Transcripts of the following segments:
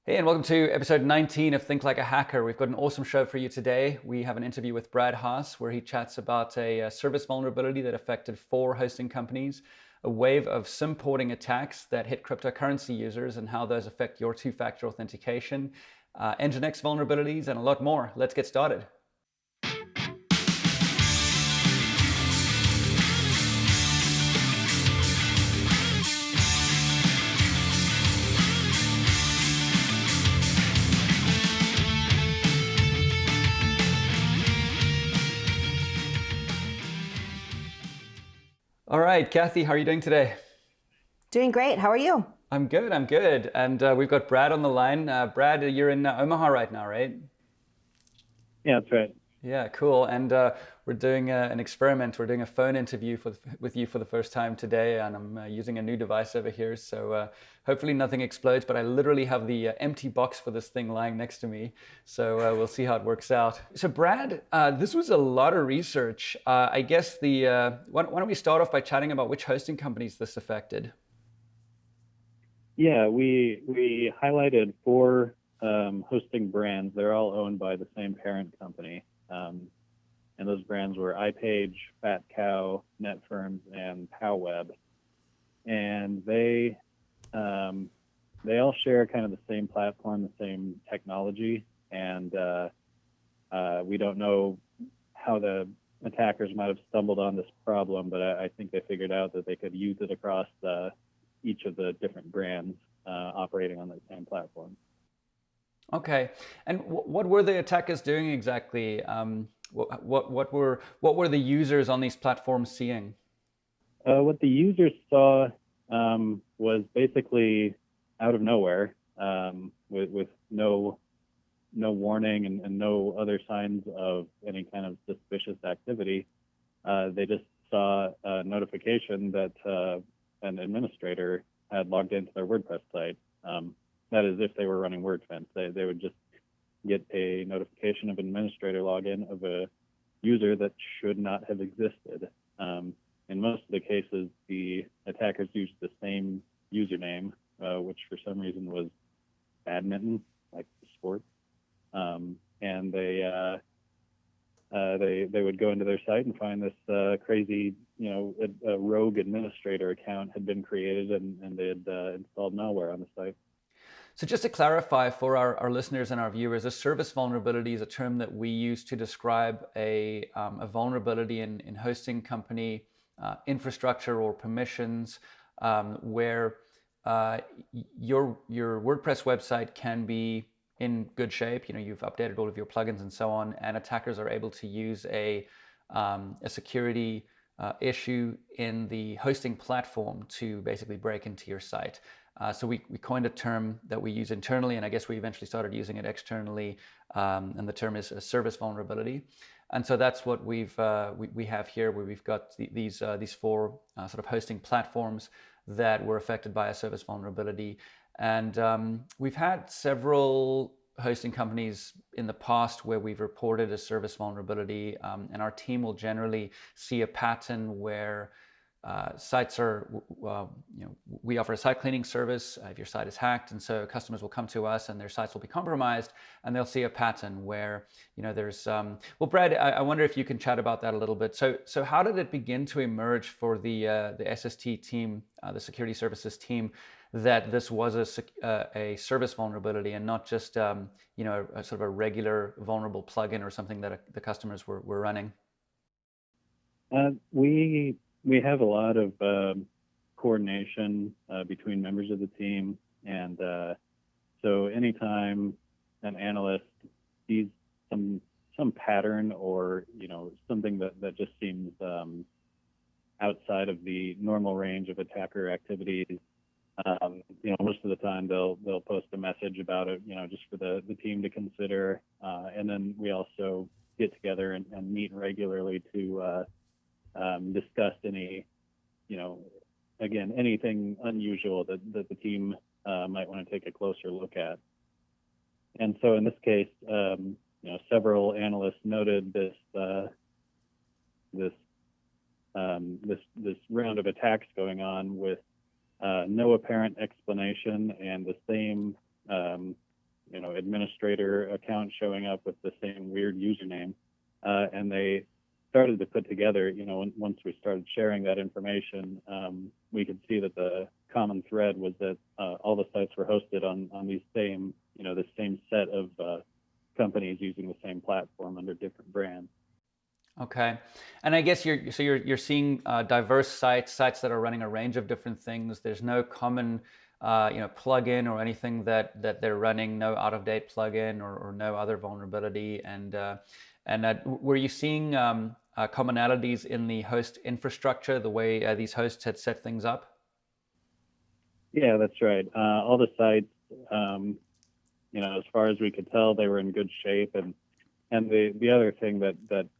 Hey, and welcome to episode 19 of Think Like a Hacker. We've got an awesome show for you today. We have an interview with Brad Haas where he chats about a service vulnerability that affected 4 hosting companies, a wave of SIM porting attacks that hit cryptocurrency users and how those affect your two-factor authentication, NGINX vulnerabilities, and a lot more. Let's get started. All right, Kathy, how are you doing today? Doing great. How are you? I'm good, I'm good. And we've got Brad on the line. Brad, you're in Omaha right now, right? Yeah, that's right. Yeah, cool. And we're doing an experiment. We're doing a phone interview with you for the first time today, and I'm using a new device over here. So hopefully nothing explodes. But I literally have the empty box for this thing lying next to me. So we'll see how it works out. So Brad, this was a lot of research. I guess why don't we start off by chatting about which hosting companies this affected? Yeah, we highlighted 4 hosting brands. They're all owned by the same parent company, and those brands were iPage, Fat Cow, NetFirms, and PowWeb. And they all share kind of the same platform, the same technology, and we don't know how the attackers might have stumbled on this problem, but I think they figured out that they could use it across each of the different brands operating on the same platform. Okay. And what were the attackers doing exactly? What were the users on these platforms seeing? What the users saw was basically out of nowhere, with no warning and no other signs of any kind of suspicious activity. They just saw a notification that an administrator had logged into their WordPress site. That is, if they were running Wordfence, they would just get a notification of administrator login of a user that should not have existed. In most of the cases, the attackers used the same username, which for some reason was badminton, like sports. And they would go into their site and find this crazy, a rogue administrator account had been created, and they had installed malware on the site. So just to clarify for our listeners and our viewers, a service vulnerability is a term that we use to describe a vulnerability in hosting company infrastructure or permissions, where your WordPress website can be in good shape. You know, you've updated all of your plugins and so on, and attackers are able to use a security issue in the hosting platform to basically break into your site. So we coined a term that we use internally, and I guess we eventually started using it externally, and the term is a service vulnerability. And so that's what we have here, where we've got these 4 sort of hosting platforms that were affected by a service vulnerability. And we've had several hosting companies in the past where we've reported a service vulnerability, and our team will generally see a pattern where sites are, we offer a site cleaning service if your site is hacked, and so customers will come to us and their sites will be compromised, and they'll see a pattern where, there's, well, Brad, I wonder if you can chat about that a little bit. So how did it begin to emerge for the SST team, the security services team, that this was a service vulnerability and not just, a sort of a regular vulnerable plugin or something that the customers were running? We have a lot of coordination between members of the team, and so anytime an analyst sees some pattern or something that just seems outside of the normal range of attacker activities, most of the time they'll post a message about it, just for the team to consider, and then we also get together and meet regularly to discuss any, again, anything unusual that the team might want to take a closer look at. And so in this case, several analysts noted this round of attacks going on with no apparent explanation and the same administrator account showing up with the same weird username. And they started to put together, once we started sharing that information, we could see that the common thread was that all the sites were hosted on these same, the same set of companies using the same platform under different brands. Okay, and I guess you're seeing diverse sites that are running a range of different things. There's no common plugin or anything that they're running, no out-of-date plugin or no other vulnerability. And were you seeing commonalities in the host infrastructure, the way these hosts had set things up? Yeah, that's right. All the sites, as far as we could tell, they were in good shape. And the other thing that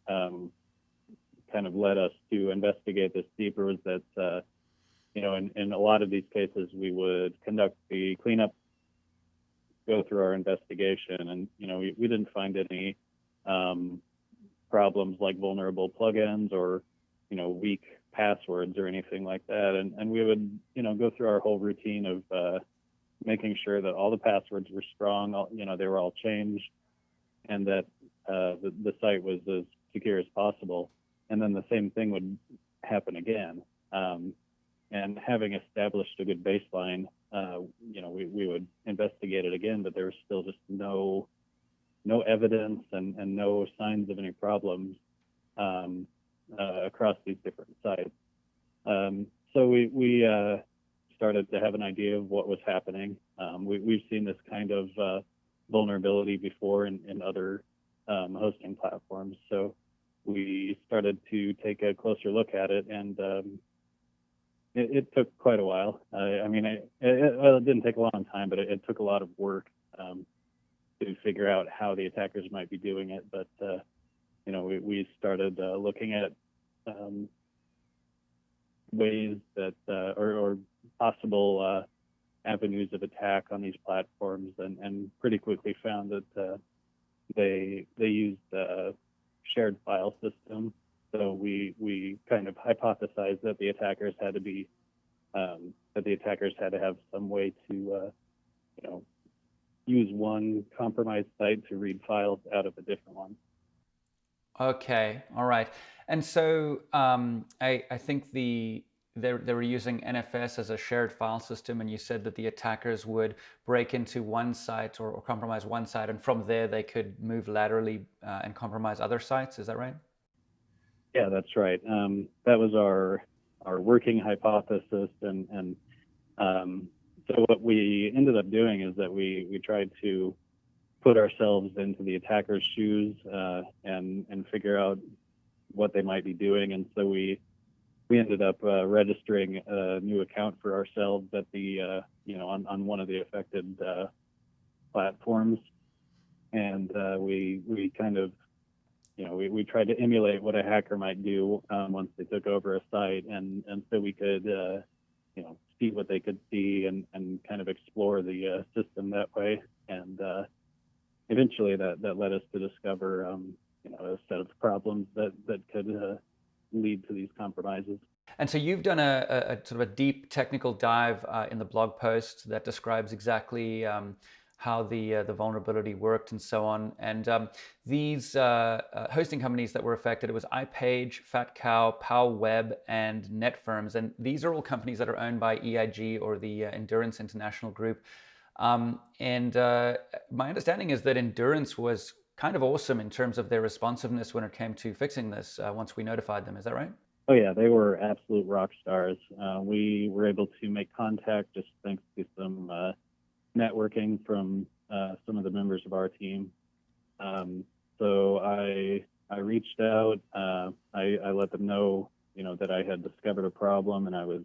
kind of led us to investigate this deeper was that, in a lot of these cases, we would conduct the cleanup, go through our investigation, and, we didn't find any problems like vulnerable plugins or, weak passwords or anything like that. And we would, go through our whole routine of making sure that all the passwords were strong, they were all changed, and that the site was as secure as possible. And then the same thing would happen again. And having established a good baseline, we would investigate it again, but there was still just no evidence and no signs of any problems across these different sites. So we started to have an idea of what was happening. We've seen this kind of vulnerability before in other hosting platforms. So we started to take a closer look at it, and it took quite a while. It didn't take a long time, but it took a lot of work to figure out how the attackers might be doing it. But we started looking at ways that or possible avenues of attack on these platforms, and pretty quickly found that they used a shared file system. So we kind of hypothesized that the attackers had to have some way to use one compromised site to read files out of a different one. Okay, all right. And so I think they were using NFS as a shared file system, and you said that the attackers would break into one site or compromise one site, and from there they could move laterally and compromise other sites. Is that right? Yeah, that's right. That was our working hypothesis, and so what we ended up doing is that we tried to put ourselves into the attacker's shoes and figure out what they might be doing. And so we ended up registering a new account for ourselves at the on one of the affected platforms, and we kind of we tried to emulate what a hacker might do once they took over a site, and so we could see what they could see and kind of explore the system that way. And eventually that led us to discover a set of problems that could lead to these compromises. And so you've done a sort of a deep technical dive in the blog post that describes exactly how the vulnerability worked and so on. And these hosting companies that were affected, it was iPage, Fat Cow, Powell Web, and NetFirms. And these are all companies that are owned by EIG, or the Endurance International Group. And my understanding is that Endurance was kind of awesome in terms of their responsiveness when it came to fixing this once we notified them. Is that right? Oh yeah, they were absolute rock stars. We were able to make contact just thanks to some networking from some of the members of our team. So I reached out. I let them know, that I had discovered a problem and I was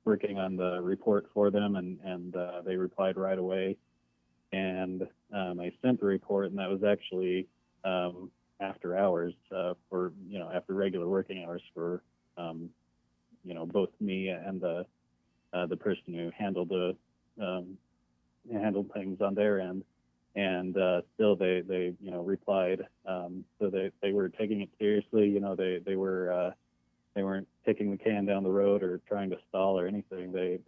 working on the report for them, and they replied right away. And I sent the report, and that was actually after hours after regular working hours for both me and the person who handled handled things on their end. And still they replied. So they were taking it seriously. They weren't kicking the can down the road or trying to stall or anything. They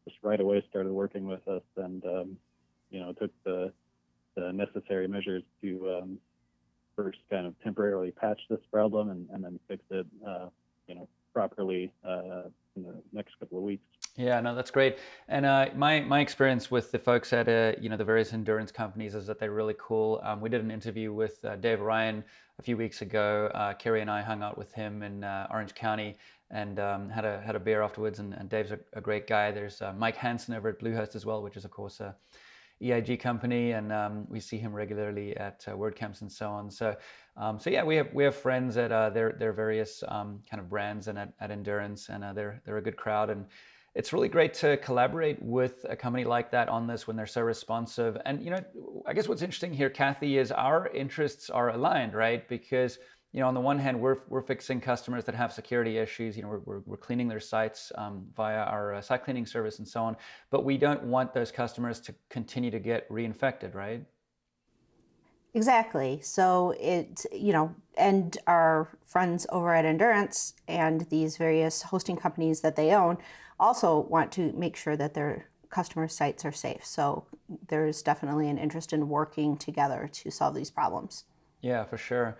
just right away started working with us, and took the necessary measures to first kind of temporarily patch this problem and then fix it, properly in the next couple of weeks. Yeah, no, that's great. And my experience with the folks at the various endurance companies is that they're really cool. We did an interview with Dave Ryan a few weeks ago. Kerry and I hung out with him in Orange County and had a beer afterwards. And Dave's a great guy. There's Mike Hansen over at Bluehost as well, which is of course a EIG company, and we see him regularly at WordCamps and so on. So yeah, we have friends at their various kind of brands and at Endurance, and they're a good crowd. And it's really great to collaborate with a company like that on this when they're so responsive. And I guess what's interesting here, Kathy, is our interests are aligned, right? Because on the one hand, we're fixing customers that have security issues. We're cleaning their sites via our site cleaning service and so on. But we don't want those customers to continue to get reinfected, right? Exactly. So and our friends over at Endurance and these various hosting companies that they own also want to make sure that their customer sites are safe. So there's definitely an interest in working together to solve these problems. Yeah, for sure.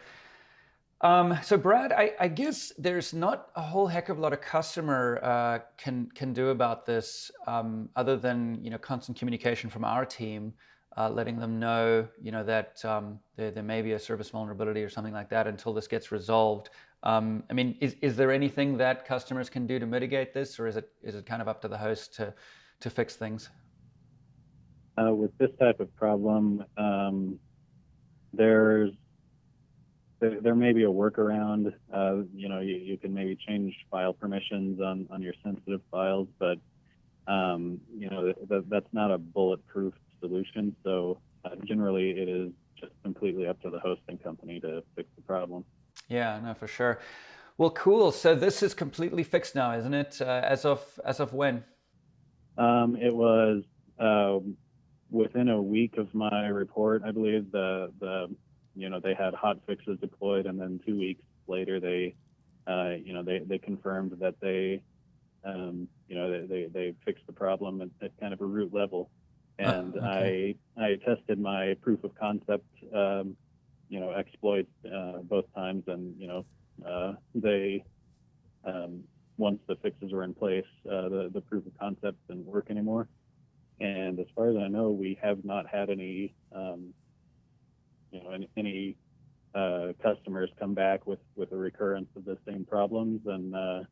So Brad, I guess there's not a whole heck of a lot a customer can do about this other than constant communication from our team, letting them know that there may be a service vulnerability or something like that until this gets resolved. I mean, is there anything that customers can do to mitigate this, or is it kind of up to the host to fix things? With this type of problem, there may be a workaround. You can maybe change file permissions on your sensitive files, but that's not a bulletproof solution. So generally, it is just completely up to the hosting company to fix the problem. Yeah, no, for sure. Well, cool. So this is completely fixed now, isn't it? As of when? It was within a week of my report, I believe. They had hot fixes deployed, and then 2 weeks later, they confirmed that they fixed the problem at kind of a root level. And okay. I tested my proof of concept, exploits both times, and they once the fixes were in place, the proof of concept didn't work anymore. And as far as I know, we have not had any customers come back with a recurrence of the same problems, and I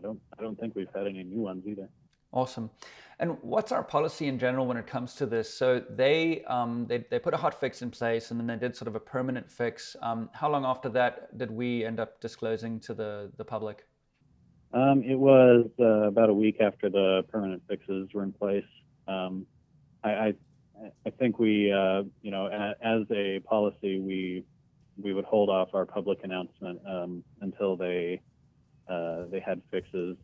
don't think we've had any new ones either. Awesome. And what's our policy in general when it comes to this? So they put a hot fix in place, and then they did sort of a permanent fix. How long after that did we end up disclosing to the public? It was about a week after the permanent fixes were in place. I think we, as a policy, we would hold off our public announcement until they had fixes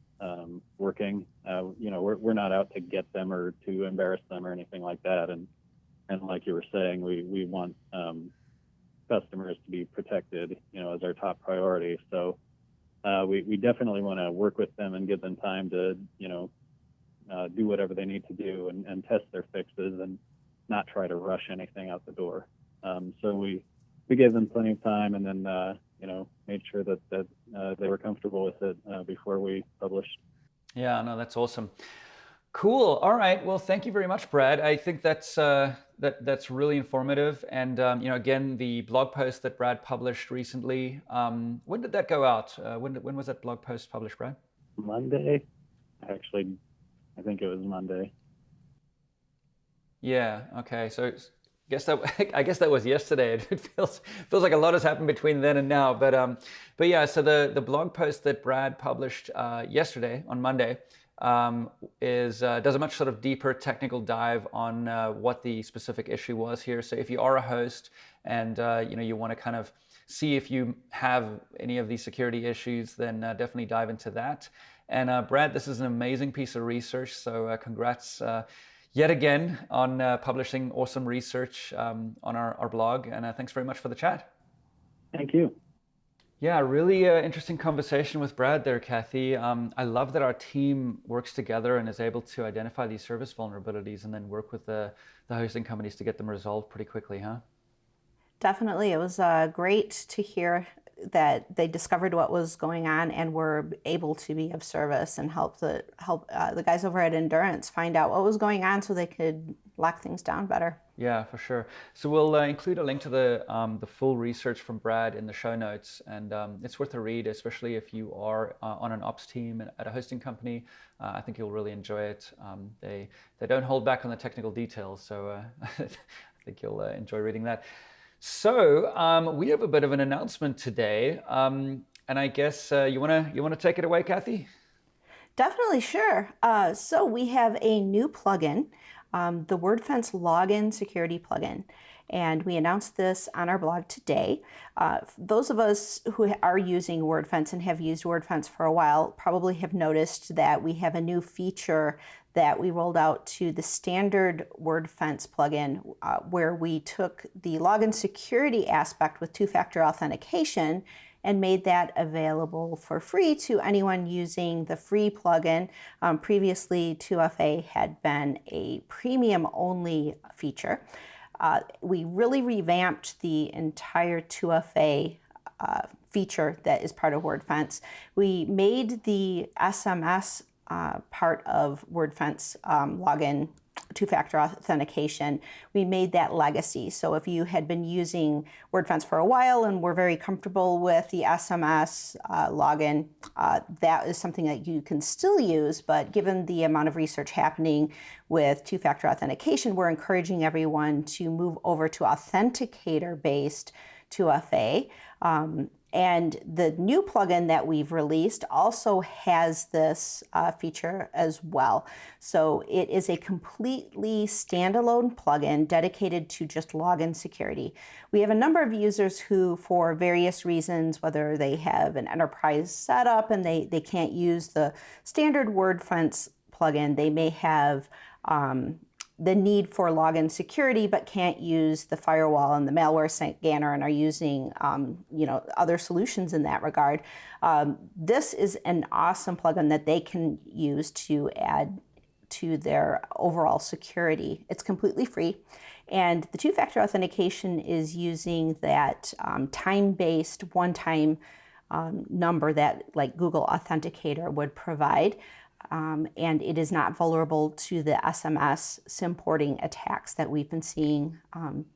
working. We're not out to get them or to embarrass them or anything like that. And like you were saying, we want customers to be protected, as our top priority. So we definitely want to work with them and give them time to, do whatever they need to do and test their fixes and not try to rush anything out the door. So we gave them plenty of time, and then made sure that they were comfortable with it before we published. Yeah, no, that's awesome. Cool. All right. Well, thank you very much, Brad. I think that's really informative. And again, the blog post that Brad published recently. When did that go out? When was that blog post published, Brad? Monday. Actually, I think it was Monday. Yeah. Okay. So I guess that was yesterday. It feels like a lot has happened between then and now. But yeah. So the blog post that Brad published yesterday on Monday does a much sort of deeper technical dive on what the specific issue was here. So if you are a host and you want to kind of see if you have any of these security issues, then definitely dive into that. And Brad, this is an amazing piece of research. So congrats yet again on publishing awesome research on our blog. And thanks very much for the chat. Thank you. Yeah, really interesting conversation with Brad there, Kathy. I love that our team works together and is able to identify these service vulnerabilities and then work with the hosting companies to get them resolved pretty quickly, huh? Definitely. It was great to hear that they discovered what was going on and were able to be of service and help the guys over at Endurance find out what was going on so they could lock things down better. Yeah, for sure. So we'll include a link to the full research from Brad in the show notes, and it's worth a read, especially if you are on an ops team at a hosting company. I think you'll really enjoy it. They don't hold back on the technical details, so I think you'll enjoy reading that. So we have a bit of an announcement today, and I guess you wanna take it away, Kathy? Definitely, sure. So we have a new plugin, the Wordfence Login Security plugin, and we announced this on our blog today. Those of us who are using Wordfence and have used Wordfence for a while probably have noticed that we have a new feature that we rolled out to the standard Wordfence plugin, where we took the login security aspect with two-factor authentication and made that available for free to anyone using the free plugin. Previously, 2FA had been a premium-only feature. We really revamped the entire 2FA feature that is part of Wordfence. We made the SMS part of Wordfence login two-factor authentication, we made that legacy. So if you had been using Wordfence for a while and were very comfortable with the SMS login, that is something that you can still use, but given the amount of research happening with two-factor authentication, we're encouraging everyone to move over to authenticator-based 2FA. And the new plugin that we've released also has this feature as well. So it is a completely standalone plugin dedicated to just login security. We have a number of users who, for various reasons, whether they have an enterprise setup and they can't use the standard Wordfence plugin, they may have the need for login security, but can't use the firewall and the malware scanner and are using other solutions in that regard. This is an awesome plugin that they can use to add to their overall security. It's completely free. And the two-factor authentication is using that time-based one-time number that like Google Authenticator would provide. And it is not vulnerable to the SMS SIM porting attacks that we've been seeing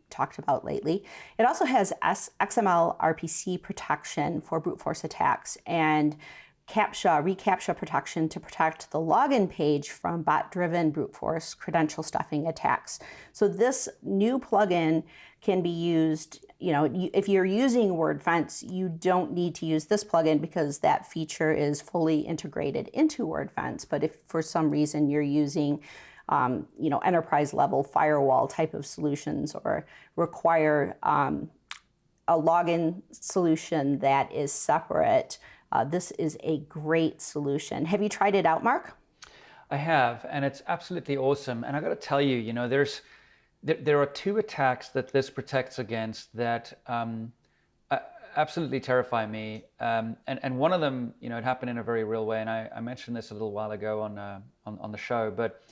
talked about lately. It also has XML RPC protection for brute force attacks and reCAPTCHA protection to protect the login page from bot-driven brute force credential stuffing attacks. So this new plugin can be used, if you're using Wordfence, you don't need to use this plugin because that feature is fully integrated into Wordfence. But if for some reason you're using enterprise level firewall type of solutions or require a login solution that is separate, this is a great solution. Have you tried it out, Mark? I have, and it's absolutely awesome. And I got to tell you, there are two attacks that this protects against that absolutely terrify me. And one of them, it happened in a very real way. And I mentioned this a little while ago on the show, but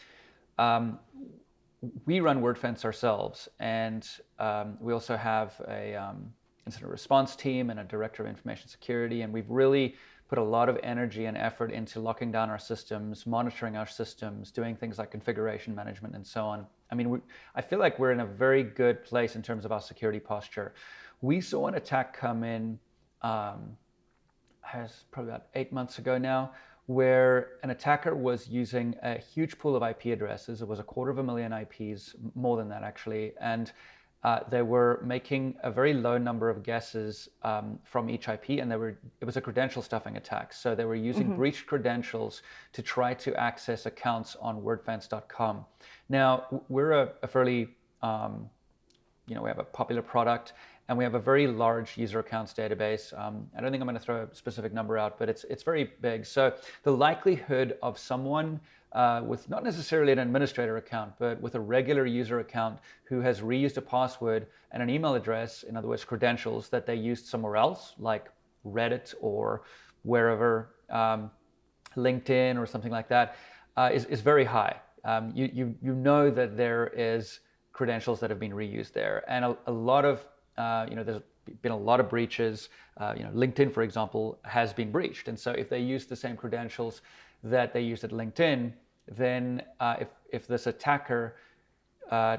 we run Wordfence ourselves, and we also have a incident response team and a director of information security, and we've really put a lot of energy and effort into locking down our systems, monitoring our systems, doing things like configuration management and so on. I mean, I feel like we're in a very good place in terms of our security posture. We saw an attack come in, probably about 8 months ago now, where an attacker was using a huge pool of IP addresses. It was 250,000 IPs, more than that actually, and they were making a very low number of guesses from each IP, and it was a credential stuffing attack. So they were using breached credentials to try to access accounts on wordfence.com. Now, we're a fairly, we have a popular product, and we have a very large user accounts database. I don't think I'm going to throw a specific number out, but it's very big. So the likelihood of someone with not necessarily an administrator account, but with a regular user account who has reused a password and an email address, in other words, credentials that they used somewhere else, like Reddit or wherever, LinkedIn or something like that, is very high. You know that there is credentials that have been reused there, and a lot of there's been a lot of breaches. LinkedIn, for example, has been breached, and so if they use the same credentials that they used at LinkedIn, then if this attacker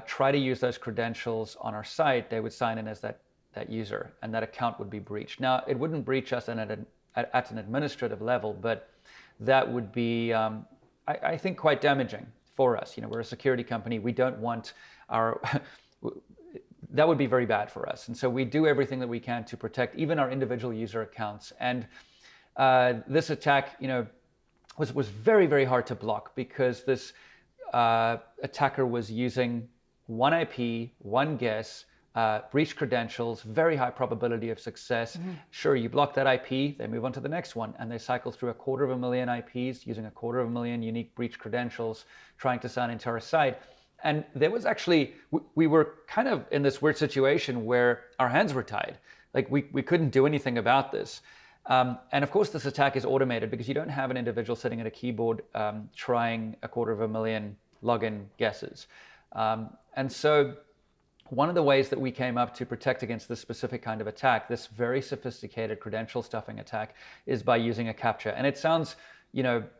try to use those credentials on our site, they would sign in as that user, and that account would be breached. Now, it wouldn't breach us at an administrative level, but that would be, I think, quite damaging for us. We're a security company. We don't want our that would be very bad for us, and so we do everything that we can to protect even our individual user accounts. And this attack, was very, very hard to block, because this attacker was using one IP, one guess, breach credentials, very high probability of success. Sure, you block that IP, they move on to the next one, and they cycle through 250,000 IPs using 250,000 unique breach credentials, trying to sign into our site. And there was actually, we were kind of in this weird situation where our hands were tied. Like we couldn't do anything about this. And of course, this attack is automated, because you don't have an individual sitting at a keyboard trying 250,000 login guesses. And so one of the ways that we came up to protect against this specific kind of attack, this very sophisticated credential stuffing attack, is by using a CAPTCHA. And it sounds,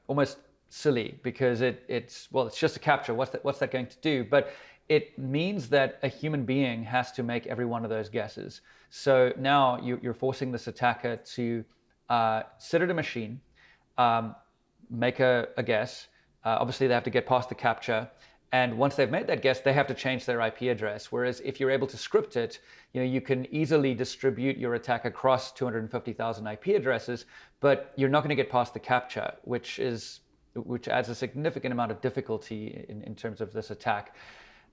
almost silly, because it's just a CAPTCHA. What's that going to do? But it means that a human being has to make every one of those guesses. So now you're forcing this attacker to sit at a machine, make a guess. Obviously, they have to get past the CAPTCHA. And once they've made that guess, they have to change their IP address. Whereas if you're able to script it, you can easily distribute your attack across 250,000 IP addresses, but you're not going to get past the CAPTCHA, which adds a significant amount of difficulty in terms of this attack.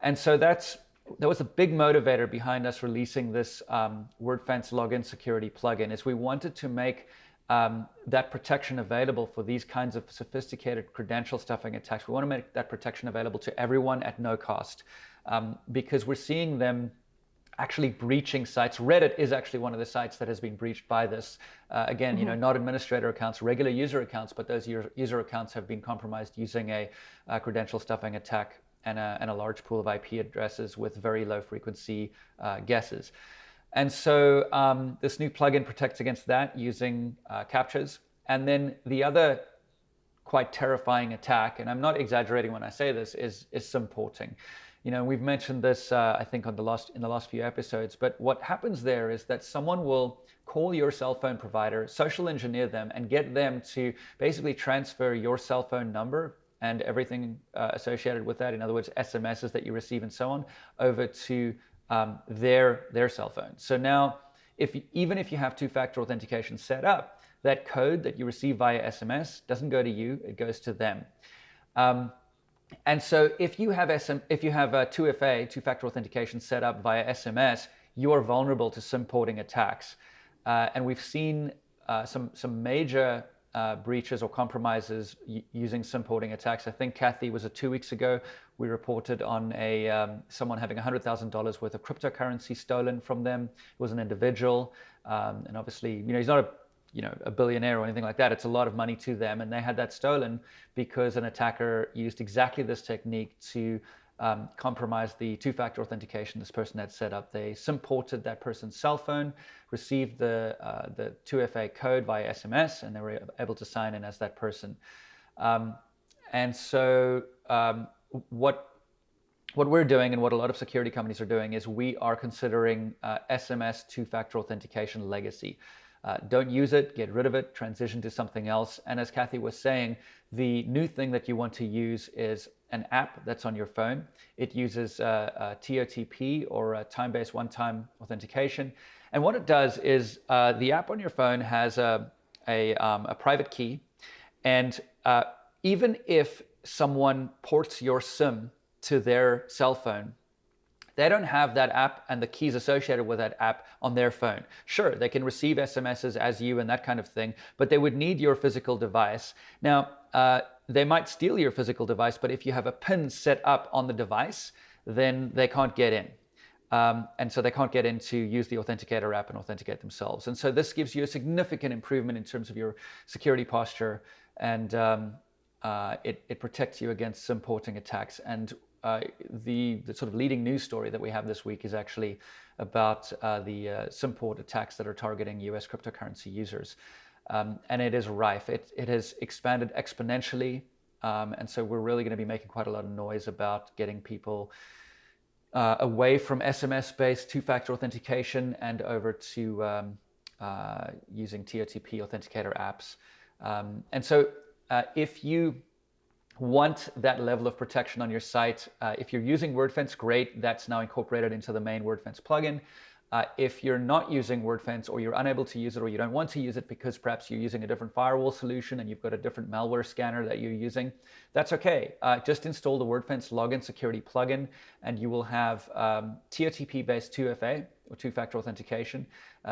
And so that was a big motivator behind us releasing this Wordfence Login Security plugin, is we wanted to make that protection available for these kinds of sophisticated credential stuffing attacks. We want to make that protection available to everyone at no cost, because we're seeing them actually breaching sites. Reddit is actually one of the sites that has been breached by this. Again, not administrator accounts, regular user accounts, but those user accounts have been compromised using a credential stuffing attack and a large pool of IP addresses with very low frequency guesses. And so this new plugin protects against that using CAPTCHAs. And then the other quite terrifying attack, and I'm not exaggerating when I say this, is SIM porting. We've mentioned this, I think, in the last few episodes, but what happens there is that someone will call your cell phone provider, social engineer them, and get them to basically transfer your cell phone number and everything associated with that, in other words, SMSs that you receive and so on, over to their cell phone. So now, even if you have two-factor authentication set up, that code that you receive via SMS doesn't go to you, it goes to them. And so if you have 2FA, two-factor authentication, set up via SMS, you are vulnerable to SIM porting attacks. And we've seen some major breaches or compromises using SIM porting attacks. I think, Kathy, was it 2 weeks ago, we reported on someone having $100,000 worth of cryptocurrency stolen from them. It was an individual, and obviously, he's not a billionaire or anything like that. It's a lot of money to them, and they had that stolen because an attacker used exactly this technique to compromise the two-factor authentication this person had set up. They SIM ported that person's cell phone, received the 2FA code via SMS, and they were able to sign in as that person. And so what we're doing, and what a lot of security companies are doing, is we are considering SMS two-factor authentication legacy. Don't use it, get rid of it, transition to something else. And as Kathy was saying, the new thing that you want to use is an app that's on your phone. It uses TOTP, or a time-based one-time authentication. And what it does is the app on your phone has a private key. And even if someone ports your SIM to their cell phone, they don't have that app and the keys associated with that app on their phone. Sure, they can receive SMSs as you and that kind of thing, but they would need your physical device. Now, they might steal your physical device, but if you have a PIN set up on the device, then they can't get in. And so they can't get in to use the Authenticator app and authenticate themselves. And so this gives you a significant improvement in terms of your security posture, and it protects you against SIM porting attacks. And the sort of leading news story that we have this week is actually about the SIM port attacks that are targeting US cryptocurrency users. And it is rife. It has expanded exponentially. And so we're really going to be making quite a lot of noise about getting people away from SMS-based two-factor authentication and over to using TOTP authenticator apps. And so if you want that level of protection on your site, if you're using Wordfence, great. That's now incorporated into the main Wordfence plugin. If you're not using Wordfence, or you're unable to use it, or you don't want to use it because perhaps you're using a different firewall solution and you've got a different malware scanner that you're using, that's okay. Just install the Wordfence Login Security plugin, and you will have TOTP-based 2FA, or two-factor authentication,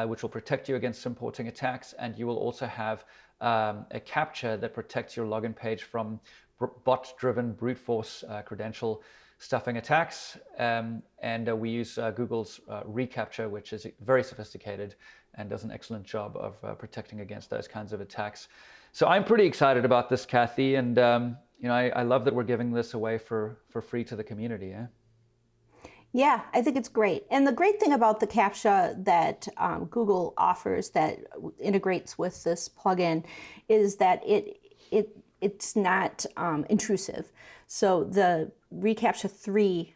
which will protect you against SIM porting attacks, and you will also have a captcha that protects your login page from bot-driven brute force credential stuffing attacks, and we use Google's reCAPTCHA, which is very sophisticated and does an excellent job of protecting against those kinds of attacks. So I'm pretty excited about this, Kathy, and you know, I love that we're giving this away for free to the community. Yeah, I think it's great. And the great thing about the CAPTCHA that Google offers that integrates with this plugin is that it's not intrusive. So the reCAPTCHA 3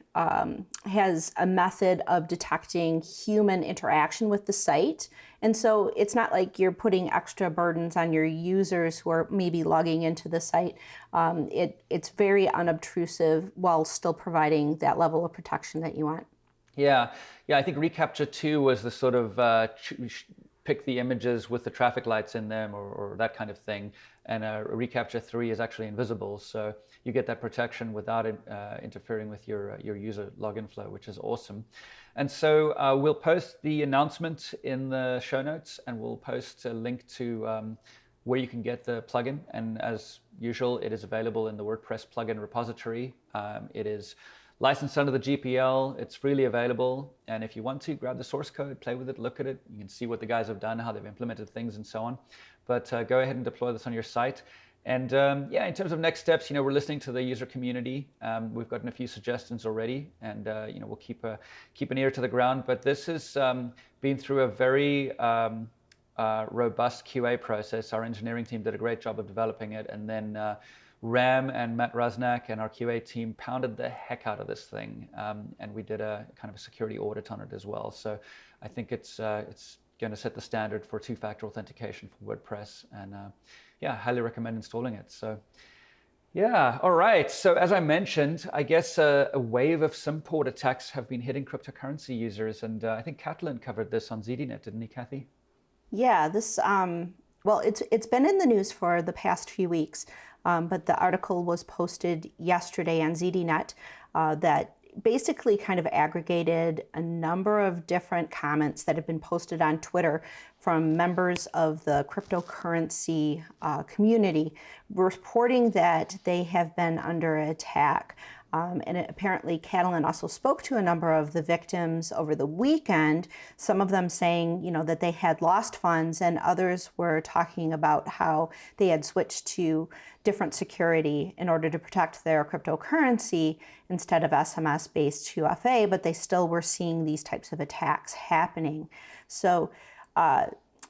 has a method of detecting human interaction with the site. And so it's not like you're putting extra burdens on your users who are maybe logging into the site. It's very unobtrusive while still providing that level of protection that you want. Yeah, I think reCAPTCHA 2 was the sort of pick the images with the traffic lights in them, or that kind of thing. And reCAPTCHA 3 is actually invisible, so you get that protection without interfering with your user login flow, which is awesome. And so we'll post the announcement in the show notes, and we'll post a link to where you can get the plugin. And as usual, it is available in the WordPress plugin repository. It is licensed under the GPL, it's freely available, and if you want to, grab the source code, play with it, look at it, you can see what the guys have done, how they've implemented things, and so on. But go ahead and deploy this on your site. And yeah, in terms of next steps, you know, we're listening to the user community. We've gotten a few suggestions already, and you know, we'll keep an ear to the ground. But this has been through a very robust QA process. Our engineering team did a great job of developing it, and then Ram and Matt Rusnak and our QA team pounded the heck out of this thing, and we did a kind of a security audit on it as well. So I think it's going to set the standard for two-factor authentication for WordPress, and yeah, highly recommend installing it. So yeah, all right. So as I mentioned, I guess a wave of SIM port attacks have been hitting cryptocurrency users, and I think Catalin covered this on ZDNet, didn't he, Kathy? Yeah, this well, it's been in the news for the past few weeks. But the article was posted yesterday on ZDNet that basically kind of aggregated a number of different comments that have been posted on Twitter from members of the cryptocurrency community reporting that they have been under attack. And apparently Catalin also spoke to a number of the victims over the weekend, some of them saying, you know, that they had lost funds, and others were talking about how they had switched to different security in order to protect their cryptocurrency instead of SMS-based 2FA, but they still were seeing these types of attacks happening. So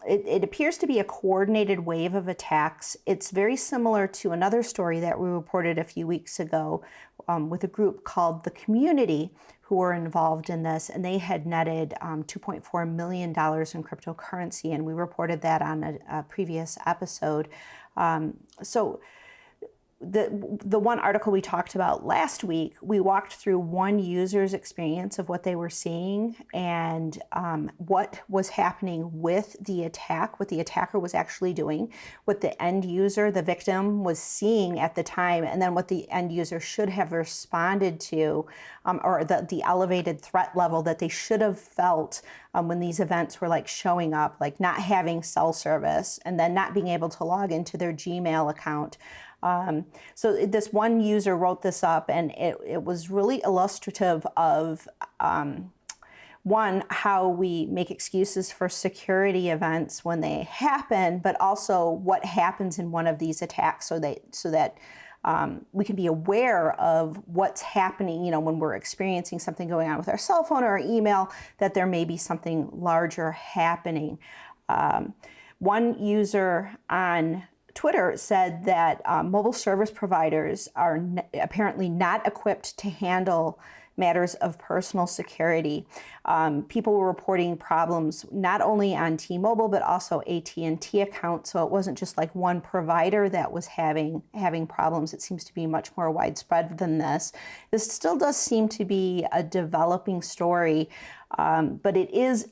it appears to be a coordinated wave of attacks. It's very similar to another story that we reported a few weeks ago with a group called The Community who were involved in this, and they had netted $2.4 million in cryptocurrency, and we reported that on a previous episode. So the one article we talked about last week, we walked through one user's experience of what they were seeing and what was happening with the attack, what the attacker was actually doing, what the end user, the victim, was seeing at the time, and then what the end user should have responded to, or the elevated threat level that they should have felt when these events were like showing up, like not having cell service and then not being able to log into their Gmail account. So this one user wrote this up, and it was really illustrative of one, how we make excuses for security events when they happen, but also what happens in one of these attacks so that we can be aware of what's happening, when we're experiencing something going on with our cell phone or our email, that there may be something larger happening. One user on Twitter said that mobile service providers are apparently not equipped to handle matters of personal security. People were reporting problems not only on T-Mobile but also AT&T accounts. So it wasn't just like one provider that was having problems. It seems to be much more widespread than this. This still does seem to be a developing story, but it is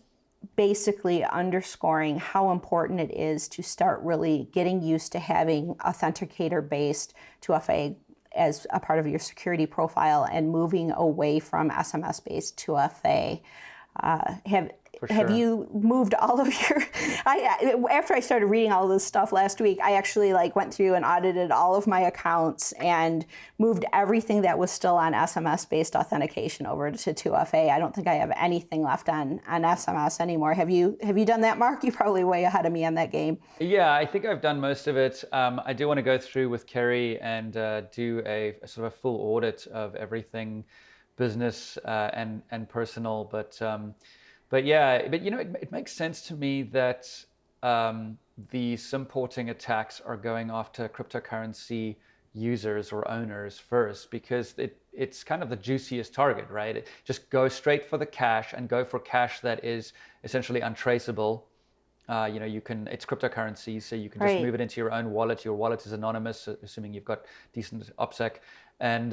basically underscoring how important it is to start really getting used to having authenticator-based 2FA as a part of your security profile and moving away from SMS-based 2FA. Have you moved all of your? After I started reading all of this stuff last week, I actually went through and audited all of my accounts and moved everything that was still on SMS-based authentication over to 2FA. I don't think I have anything left on SMS anymore. Have you done that, Mark? You're probably way ahead of me on that game. Yeah, I think I've done most of it. I do want to go through with Kerry and do a sort of a full audit of everything, business and personal, but yeah, it makes sense to me that the SIM porting attacks are going after cryptocurrency users or owners first, because it's kind of the juiciest target, right? Just go straight for the cash and go for cash that is essentially untraceable. It's cryptocurrency, so you can just move it into your own wallet. Your wallet is anonymous, assuming you've got decent OPSEC, and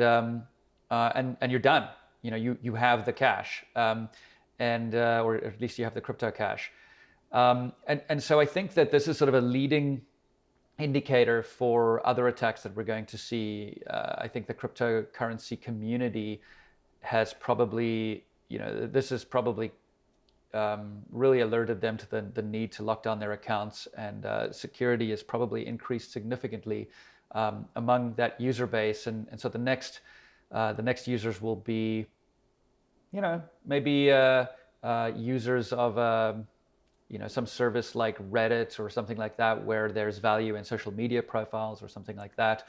you're done. You have the cash. Or at least you have the crypto cash. And so I think that this is sort of a leading indicator for other attacks that we're going to see. I think the cryptocurrency community has probably, this has probably really alerted them to the need to lock down their accounts, and security has probably increased significantly among that user base. And so the next users will be, maybe users of some service like Reddit or something like that, where there's value in social media profiles or something like that.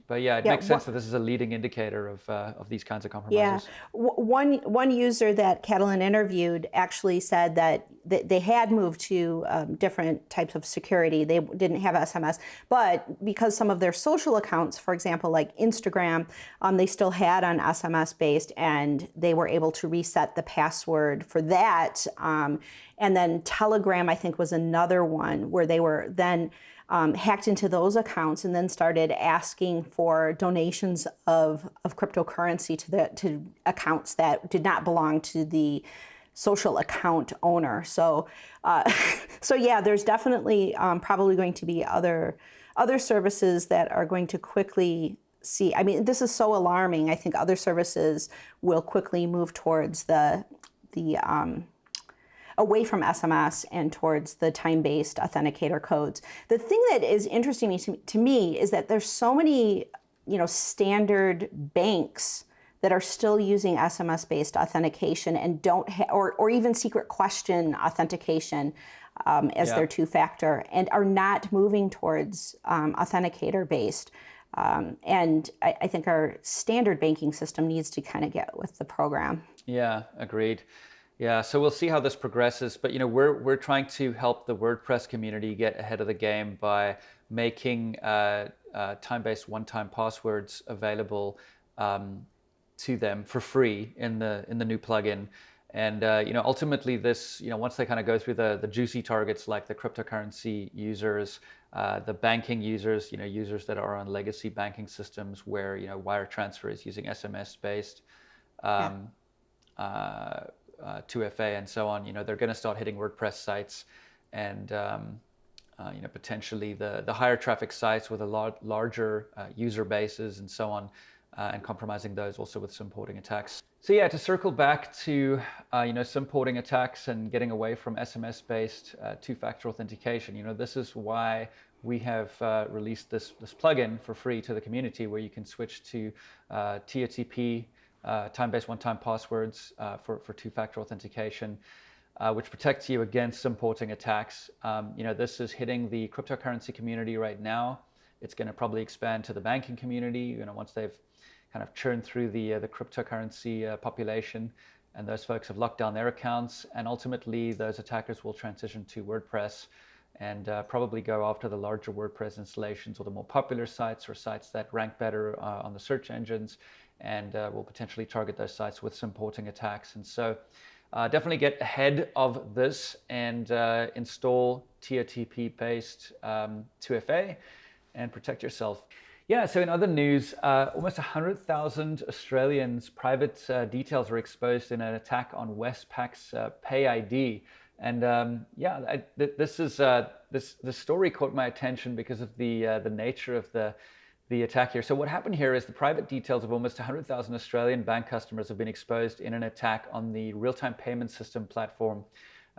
But yeah, it makes sense that this is a leading indicator of these kinds of compromises. Yeah, one user that Catalan interviewed actually said that they had moved to different types of security. They didn't have SMS, but because some of their social accounts, for example, like Instagram, they still had on SMS based, and they were able to reset the password for that. And then Telegram, I think, was another one where they were then hacked into those accounts and then started asking for donations of cryptocurrency to accounts that did not belong to the social account owner. So yeah, there's definitely probably going to be other services that are going to quickly see. I mean, this is so alarming. I think other services will quickly move towards the away from SMS and towards the time-based authenticator codes. The thing that is interesting to me is that there's so many, standard banks that are still using SMS-based authentication and don't or even secret question authentication as their two-factor, and are not moving towards authenticator-based. And I think our standard banking system needs to kind of get with the program. Yeah, agreed. Yeah, so we'll see how this progresses, but we're trying to help the WordPress community get ahead of the game by making time-based one-time passwords available to them for free in the new plugin. And ultimately, this once they kind of go through the juicy targets like the cryptocurrency users, the banking users, users that are on legacy banking systems where wire transfer is using SMS-based. 2FA and so on, they're going to start hitting WordPress sites, and potentially the higher traffic sites with a larger user bases and so on, and compromising those also with SIM porting attacks. So yeah, to circle back to SIM porting attacks and getting away from SMS-based two-factor authentication, this is why we have released this plugin for free to the community, where you can switch to TOTP time-based one-time passwords for two-factor authentication, which protects you against importing attacks. This is hitting the cryptocurrency community right now. It's going to probably expand to the banking community, once they've kind of churned through the cryptocurrency population, and those folks have locked down their accounts, and ultimately those attackers will transition to WordPress and probably go after the larger WordPress installations or the more popular sites or sites that rank better on the search engines, and will potentially target those sites with some porting attacks. And so definitely get ahead of this and install TOTP-based 2FA and protect yourself. Yeah, so in other news, almost 100,000 Australians' private details were exposed in an attack on Westpac's PayID. And this story caught my attention because of the nature of the attack here. So what happened here is the private details of almost 100,000 Australian bank customers have been exposed in an attack on the real-time payment system platform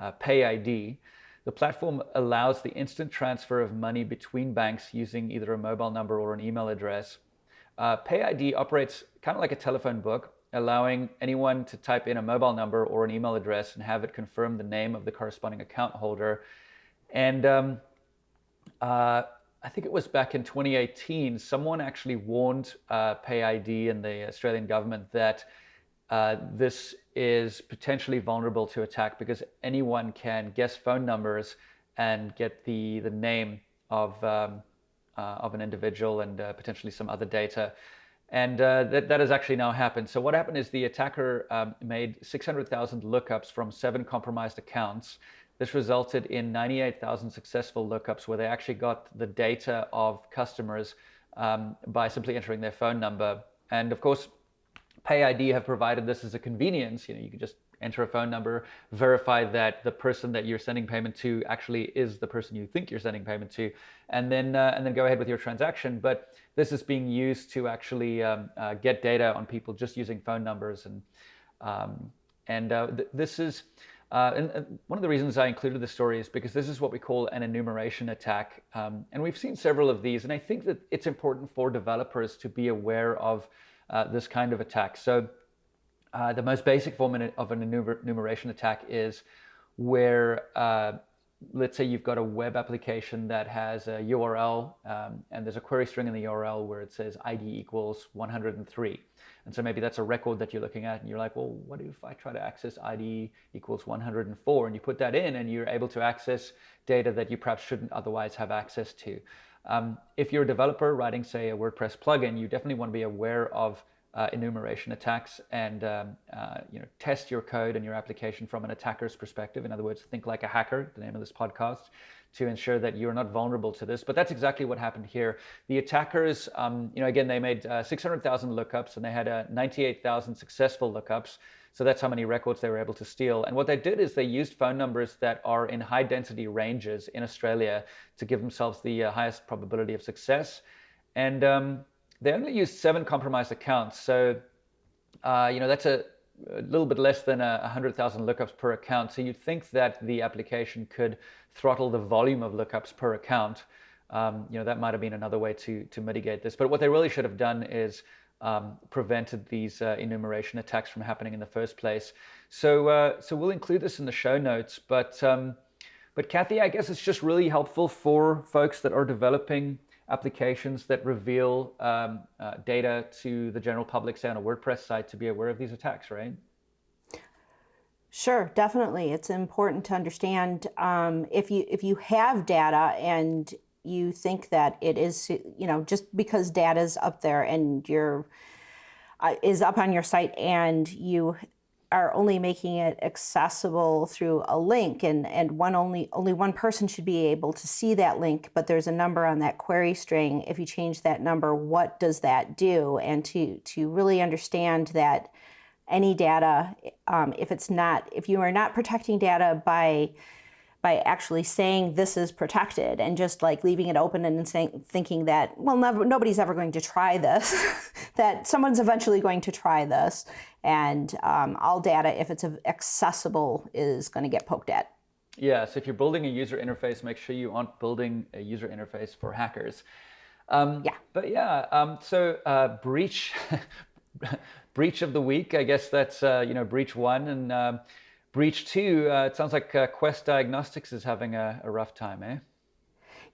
PayID. The platform allows the instant transfer of money between banks using either a mobile number or an email address. PayID operates kind of like a telephone book, allowing anyone to type in a mobile number or an email address and have it confirm the name of the corresponding account holder. And I think it was back in 2018, someone actually warned PayID and the Australian government that this is potentially vulnerable to attack because anyone can guess phone numbers and get the name of an individual and potentially some other data. And that has actually now happened. So what happened is the attacker made 600,000 lookups from 7 compromised accounts. This resulted in 98,000 successful lookups where they actually got the data of customers by simply entering their phone number. And of course, PayID have provided this as a convenience. You can just enter a phone number, verify that the person that you're sending payment to actually is the person you think you're sending payment to, and then go ahead with your transaction. But this is being used to actually get data on people just using phone numbers, and this is and one of the reasons I included this story is because this is what we call an enumeration attack, and we've seen several of these, and I think that it's important for developers to be aware of this kind of attack. So the most basic form of an enumeration attack is where, let's say you've got a web application that has a URL and there's a query string in the URL where it says ID equals 103. And so maybe that's a record that you're looking at and you're like, well, what if I try to access ID equals 104? And you put that in and you're able to access data that you perhaps shouldn't otherwise have access to. If you're a developer writing, say, a WordPress plugin, you definitely want to be aware of enumeration attacks and test your code and your application from an attacker's perspective. In other words, think like a hacker, the name of this podcast, to ensure that you're not vulnerable to this. But that's exactly what happened here. The attackers, again, they made 600,000 lookups and they had 98,000 successful lookups. So that's how many records they were able to steal. And what they did is they used phone numbers that are in high density ranges in Australia to give themselves the highest probability of success. And they only used 7 compromised accounts. So, that's a little bit less than 100,000 lookups per account. So you'd think that the application could throttle the volume of lookups per account. That might have been another way to mitigate this. But what they really should have done is prevented these enumeration attacks from happening in the first place. So we'll include this in the show notes. But Kathy, I guess it's just really helpful for folks that are developing applications that reveal data to the general public, say on a WordPress site, to be aware of these attacks, right? Sure, definitely. It's important to understand if you have data and you think that it is, just because data is up there and is up on your site and you are only making it accessible through a link and only one person should be able to see that link, but there's a number on that query string. If you change that number, what does that do? And to really understand that any data, if you are not protecting data by actually saying this is protected and just like leaving it open and thinking that, well, nobody's ever going to try this, that someone's eventually going to try this, and all data, if it's accessible, is going to get poked at. Yeah, so if you're building a user interface, make sure you aren't building a user interface for hackers. Yeah. But yeah, so breach breach of the week. I guess that's breach one, and breach two. It sounds like Quest Diagnostics is having a rough time, eh?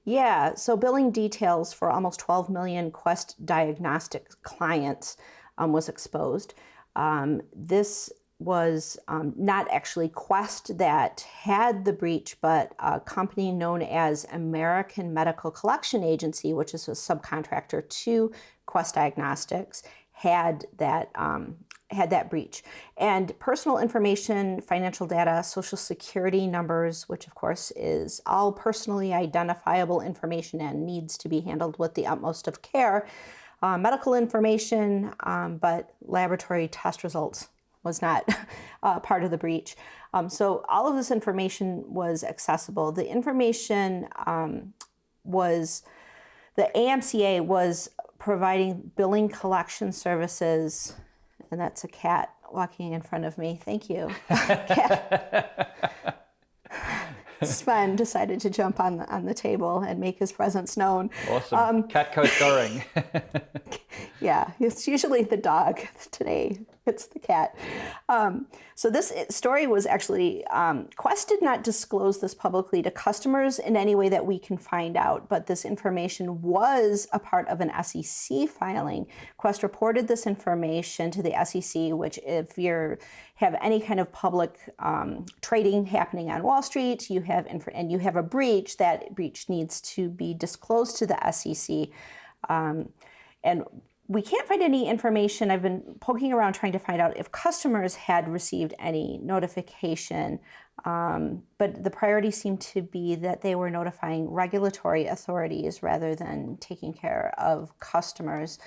Yeah, so billing details for almost 12 million Quest Diagnostics clients was exposed. This was not actually Quest that had the breach, but a company known as American Medical Collection Agency, which is a subcontractor to Quest Diagnostics, had that breach. And personal information, financial data, social security numbers, which of course is all personally identifiable information and needs to be handled with the utmost of care, medical information, but laboratory test results was not part of the breach. So all of this information was accessible. The information the AMCA was providing billing collection services, and that's a cat walking in front of me. Thank you. Sven decided to jump on the table and make his presence known. Awesome. Cat co-starring. Yeah, it's usually the dog. Today, it's the cat. So this story was actually, Quest did not disclose this publicly to customers in any way that we can find out, but this information was a part of an SEC filing. Quest reported this information to the SEC, which if you have any kind of public trading happening on Wall Street, and you have a breach, that breach needs to be disclosed to the SEC. And we can't find any information. I've been poking around trying to find out if customers had received any notification, but the priority seemed to be that they were notifying regulatory authorities rather than taking care of customers.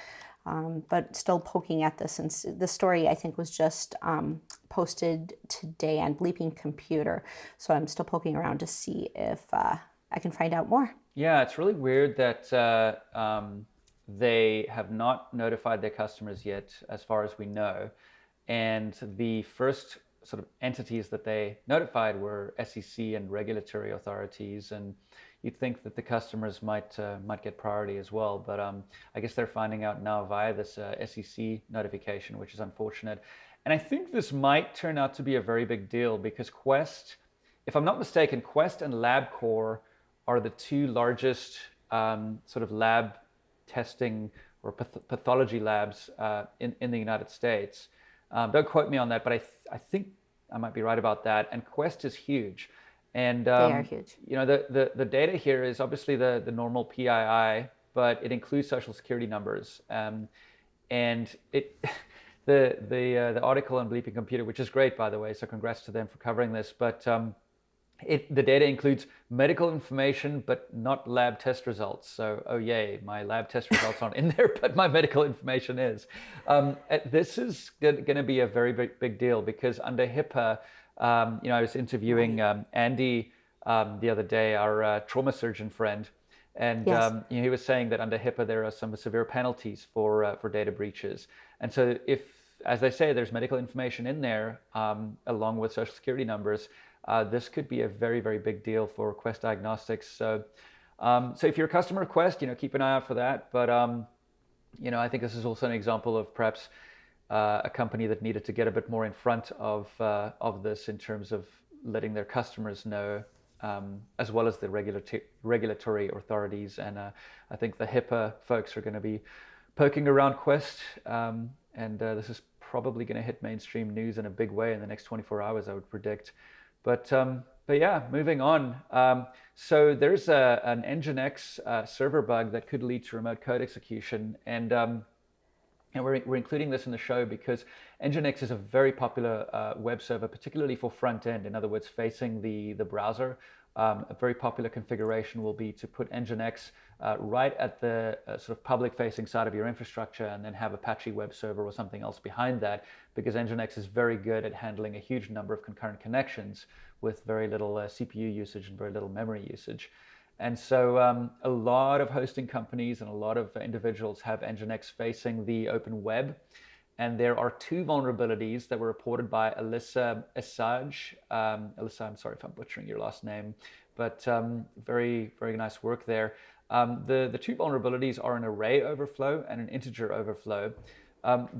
But still poking at this, and the story I think was just posted today on Bleeping Computer, so I'm still poking around to see if I can find out more. Yeah, it's really weird that they have not notified their customers yet, as far as we know. And the first sort of entities that they notified were SEC and regulatory authorities. And you'd think that the customers might get priority as well. But I guess they're finding out now via this SEC notification, which is unfortunate. And I think this might turn out to be a very big deal because Quest, if I'm not mistaken, Quest and LabCorp are the two largest sort of lab testing or pathology labs in the United States. Don't quote me on that, but I think I might be right about that. And Quest is huge. And They are huge. the data here is obviously the normal PII, but it includes social security numbers. And it the article on Bleeping Computer, which is great, by the way, so congrats to them for covering this, but the data includes medical information, but not lab test results. So, oh yay, my lab test results aren't in there, but my medical information is. This is going to be a very big deal because under HIPAA, I was interviewing Andy the other day, our trauma surgeon friend, and Yes. he was saying that under HIPAA there are some severe penalties for data breaches. And so if, as they say, there's medical information in there along with social security numbers, this could be a very big deal for Quest Diagnostics. So if you're a customer of Quest, keep an eye out for that. But I think this is also an example of perhaps a company that needed to get a bit more in front of this in terms of letting their customers know, as well as the regulatory authorities. And I think the HIPAA folks are going to be poking around Quest, and this is probably going to hit mainstream news in a big way in the next 24 hours, I would predict. But yeah, moving on. So there's an NGINX server bug that could lead to remote code execution, and we're including this in the show because NGINX is a very popular web server, particularly for front end. In other words, facing the browser. A very popular configuration will be to put NGINX right at the sort of public-facing side of your infrastructure, and then have Apache web server or something else behind that, because NGINX is very good at handling a huge number of concurrent connections with very little CPU usage and very little memory usage. And so a lot of hosting companies and a lot of individuals have NGINX facing the open web. And there are two vulnerabilities that were reported by Alyssa Essage. Alyssa, I'm sorry if I'm butchering your last name, but very nice work there. The two vulnerabilities are an array overflow and an integer overflow.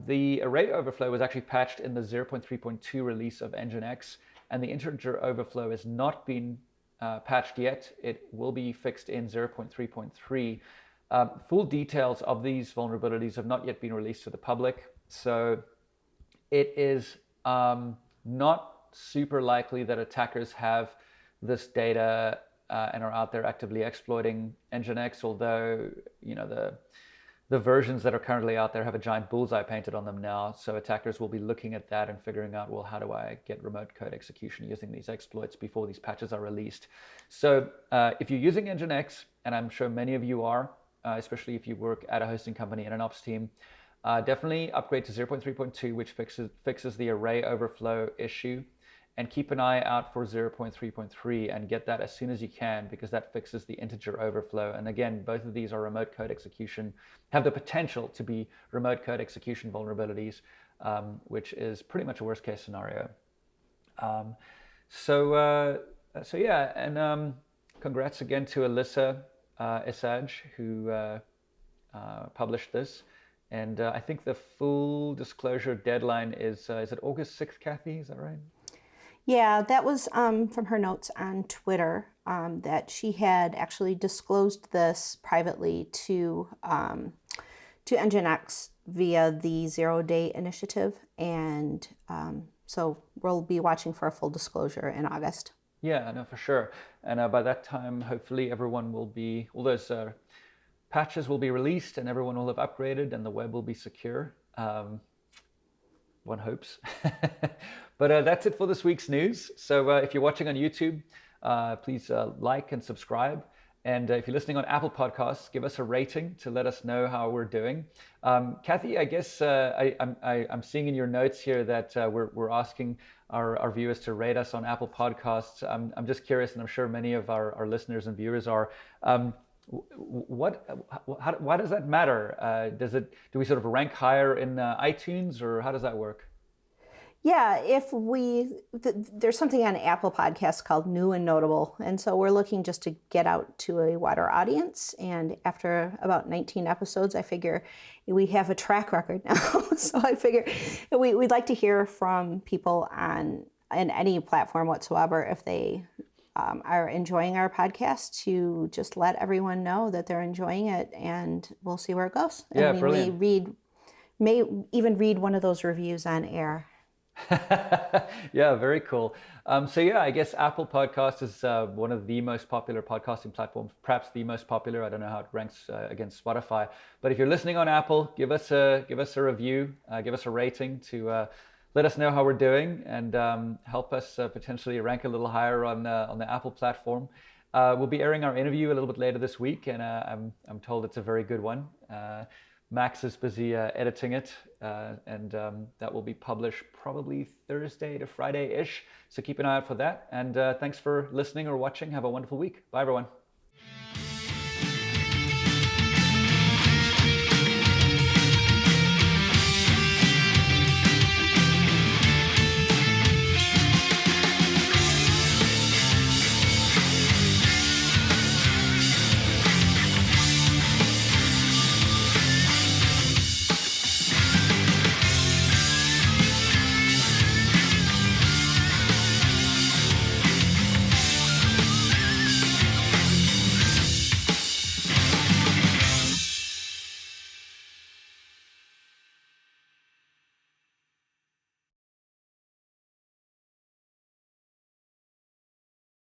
The array overflow was actually patched in the 0.3.2 release of NGINX, and the integer overflow has not been patched yet. It will be fixed in 0.3.3. Full details of these vulnerabilities have not yet been released to the public, so it is not super likely that attackers have this data and are out there actively exploiting NGINX, although the versions that are currently out there have a giant bullseye painted on them now. So attackers will be looking at that and figuring out, well, how do I get remote code execution using these exploits before these patches are released? So if you're using NGINX, and I'm sure many of you are, especially if you work at a hosting company and an ops team, definitely upgrade to 0.3.2, which fixes the array overflow issue. And keep an eye out for 0.3.3 and get that as soon as you can, because that fixes the integer overflow. And again, both of these are remote code execution, have the potential to be remote code execution vulnerabilities, which is pretty much a worst case scenario. So yeah, and congrats again to Alyssa Isaj, who published this. And I think the full disclosure deadline is it August 6th, Kathy? Is that right? Yeah, that was from her notes on Twitter, that she had actually disclosed this privately to NGINX via the 0-Day initiative, and so we'll be watching for a full disclosure in August. Yeah, no, for sure. And by that time, hopefully everyone will be, all those patches will be released and everyone will have upgraded and the web will be secure. One hopes. But that's it for this week's news. So if you're watching on YouTube, please like and subscribe. And if you're listening on Apple Podcasts, give us a rating to let us know how we're doing. Kathy, I guess I'm seeing in your notes here that we're asking our viewers to rate us on Apple Podcasts. I'm just curious, and I'm sure many of our listeners and viewers are. Why does that matter? Do we sort of rank higher in iTunes, or how does that work? Yeah, there's something on Apple Podcasts called New and Notable, and so we're looking just to get out to a wider audience. And after about 19 episodes, I figure we have a track record now. So I figure we'd like to hear from people on any platform whatsoever if they are enjoying our podcast, to just let everyone know that they're enjoying it, and we'll see where it goes. Yeah, and brilliant. may even read one of those reviews on air. Yeah, very cool. So yeah, I guess Apple Podcast is one of the most popular podcasting platforms, perhaps the most popular. I don't know how it ranks against Spotify, but if you're listening on Apple, give us a review, give us a rating to let us know how we're doing, and help us potentially rank a little higher on the Apple platform. We'll be airing our interview a little bit later this week, and I'm told it's a very good one. Max is busy editing it, and that will be published probably Thursday to Friday-ish. So keep an eye out for that. And thanks for listening or watching. Have a wonderful week. Bye, everyone.